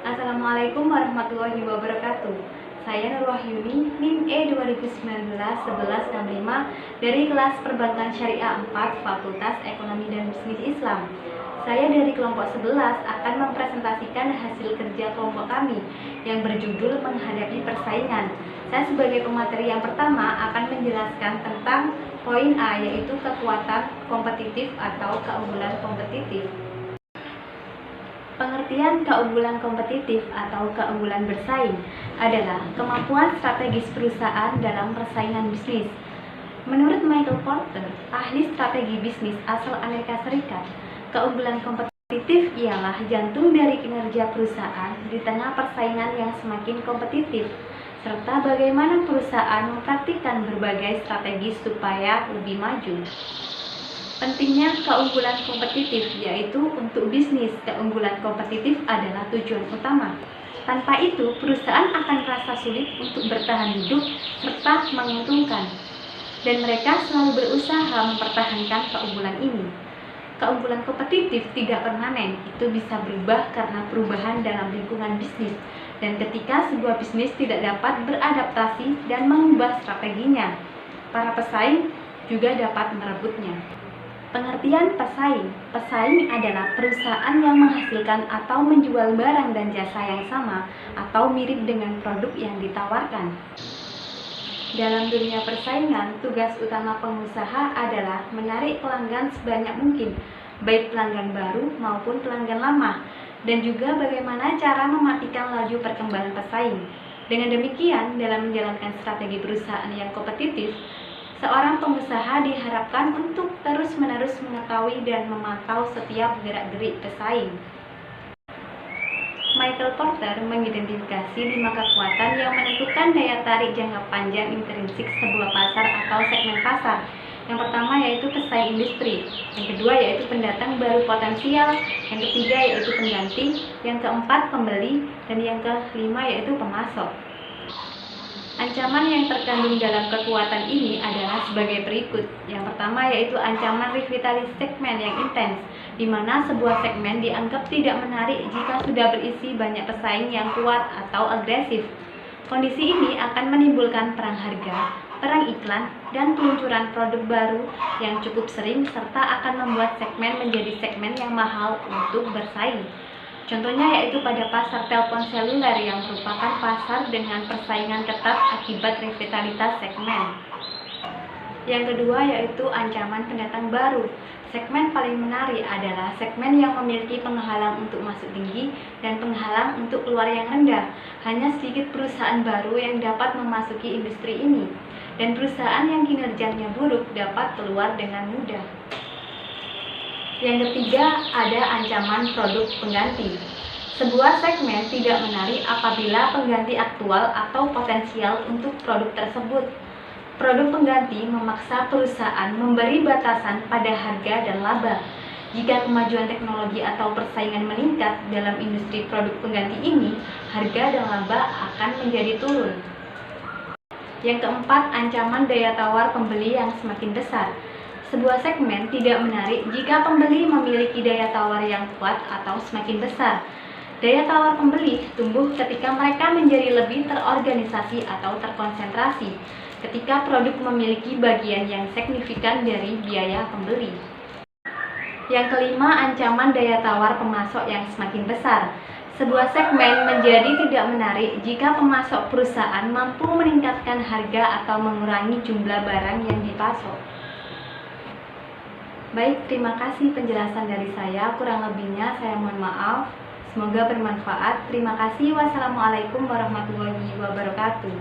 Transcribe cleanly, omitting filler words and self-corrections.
Assalamualaikum warahmatullahi wabarakatuh. Saya Nur Wahyuni, NIM E 2019-1165 dari kelas Perbankan Syariah 4 Fakultas Ekonomi dan Bisnis Islam. Saya dari kelompok 11 akan mempresentasikan hasil kerja kelompok kami yang berjudul Menghadapi Persaingan. Saya sebagai pemateri yang pertama akan menjelaskan tentang poin A, yaitu kekuatan kompetitif atau keunggulan kompetitif. Pengertian keunggulan kompetitif atau keunggulan bersaing adalah kemampuan strategis perusahaan dalam persaingan bisnis. Menurut Michael Porter, ahli strategi bisnis asal Amerika Serikat, keunggulan kompetitif ialah jantung dari kinerja perusahaan di tengah persaingan yang semakin kompetitif, serta bagaimana perusahaan mempraktikkan berbagai strategi supaya lebih maju. Pentingnya keunggulan kompetitif, yaitu untuk bisnis, keunggulan kompetitif adalah tujuan utama. Tanpa itu, perusahaan akan merasa sulit untuk bertahan hidup serta menguntungkan, dan mereka selalu berusaha mempertahankan keunggulan ini. Keunggulan kompetitif tidak permanen, itu bisa berubah karena perubahan dalam lingkungan bisnis, dan ketika sebuah bisnis tidak dapat beradaptasi dan mengubah strateginya, para pesaing juga dapat merebutnya. Pengertian pesaing. Pesaing adalah perusahaan yang menghasilkan atau menjual barang dan jasa yang sama atau mirip dengan produk yang ditawarkan. Dalam dunia persaingan, tugas utama pengusaha adalah menarik pelanggan sebanyak mungkin, baik pelanggan baru maupun pelanggan lama, dan juga bagaimana cara mematikan laju perkembangan pesaing. Dengan demikian, dalam menjalankan strategi perusahaan yang kompetitif, seorang pengusaha diharapkan untuk terus-menerus mengetahui dan memantau setiap gerak-gerik pesaing. Michael Porter mengidentifikasi 5 kekuatan yang menentukan daya tarik jangka panjang intrinsik sebuah pasar atau segmen pasar. Yang pertama yaitu pesaing industri, yang kedua yaitu pendatang baru potensial, yang ketiga yaitu pengganti, yang keempat pembeli, dan yang kelima yaitu pemasok. Ancaman yang terkandung dalam kekuatan ini adalah sebagai berikut. Yang pertama yaitu ancaman revitalisasi segmen yang intens, di mana sebuah segmen dianggap tidak menarik jika sudah berisi banyak pesaing yang kuat atau agresif. Kondisi ini akan menimbulkan perang harga, perang iklan, dan peluncuran produk baru yang cukup sering, serta akan membuat segmen menjadi segmen yang mahal untuk bersaing. Contohnya yaitu pada pasar telepon seluler yang merupakan pasar dengan persaingan ketat akibat revitalitas segmen. Yang kedua yaitu ancaman pendatang baru. Segmen paling menarik adalah segmen yang memiliki penghalang untuk masuk tinggi dan penghalang untuk keluar yang rendah. Hanya sedikit perusahaan baru yang dapat memasuki industri ini, dan perusahaan yang kinerjanya buruk dapat keluar dengan mudah. Yang ketiga, ada ancaman produk pengganti. Sebuah segmen tidak menarik apabila pengganti aktual atau potensial untuk produk tersebut. Produk pengganti memaksa perusahaan memberi batasan pada harga dan laba. Jika kemajuan teknologi atau persaingan meningkat dalam industri produk pengganti ini, harga dan laba akan menjadi turun. Yang keempat, ancaman daya tawar pembeli yang semakin besar. Sebuah segmen tidak menarik jika pembeli memiliki daya tawar yang kuat atau semakin besar. Daya tawar pembeli tumbuh ketika mereka menjadi lebih terorganisasi atau terkonsentrasi, ketika produk memiliki bagian yang signifikan dari biaya pembeli. Yang kelima, ancaman daya tawar pemasok yang semakin besar. Sebuah segmen menjadi tidak menarik jika pemasok perusahaan mampu meningkatkan harga atau mengurangi jumlah barang yang dipasok. Baik, terima kasih penjelasan dari saya. Kurang lebihnya saya mohon maaf. Semoga bermanfaat. Terima kasih. Wassalamualaikum warahmatullahi wabarakatuh.